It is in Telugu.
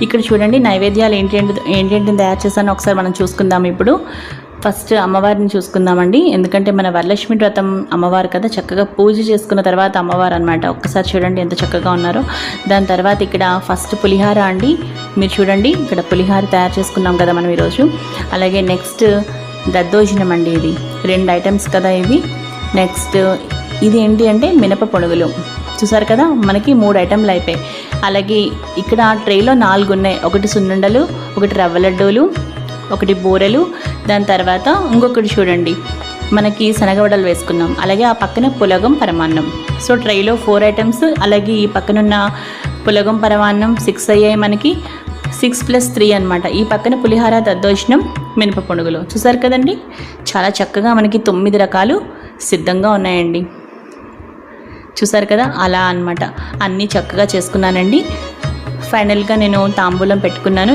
ఇక్కడ చూడండి నైవేద్యాలు ఏంటేంటి తయారు చేశానో ఒకసారి మనం చూసుకుందాం. ఇప్పుడు ఫస్ట్ అమ్మవారిని చూసుకుందామండి. ఎందుకంటే మన వరలక్ష్మి వ్రతం అమ్మవారు కదా, చక్కగా పూజ చేసుకున్న తర్వాత అమ్మవారు అనమాట. ఒక్కసారి చూడండి ఎంత చక్కగా ఉన్నారో. దాని తర్వాత ఇక్కడ ఫస్ట్ పులిహార అండి. మీరు చూడండి ఇక్కడ పులిహార తయారు చేసుకున్నాం కదా మనం ఈరోజు. అలాగే నెక్స్ట్ దద్దోజనం అండి. ఇది 2 ఐటమ్స్ కదా ఇవి. నెక్స్ట్ ఇది ఏంటి అంటే మినప పొడుగులు. చూసారు కదా, మనకి 3 ఐటెంలు అయిపోయాయి. అలాగే ఇక్కడ ట్రేలో 4 ఉన్నాయి. ఒకటి సున్నుండలు, ఒకటి రవ్వ లడ్డూలు, ఒకటి బూరెలు, దాని తర్వాత ఇంకొకటి చూడండి మనకి శనగవడలు వేసుకున్నాం. అలాగే ఆ పక్కన పులగం పరమాన్నం. సో ట్రైలో 4 ఐటమ్స్. అలాగే ఈ పక్కనున్న పులగం పరమాన్నం 6 అయ్యాయి మనకి. 6+3 అనమాట. ఈ పక్కన పులిహార, దద్దోజనం, మినప పొడుగులు. చూసారు కదండి, చాలా చక్కగా మనకి 9 రకాలు సిద్ధంగా ఉన్నాయండి. చూసారు కదా, అలా అన్నమాట. అన్నీ చక్కగా చేసుకున్నానండి. ఫైనల్గా నేను తాంబూలం పెట్టుకున్నాను.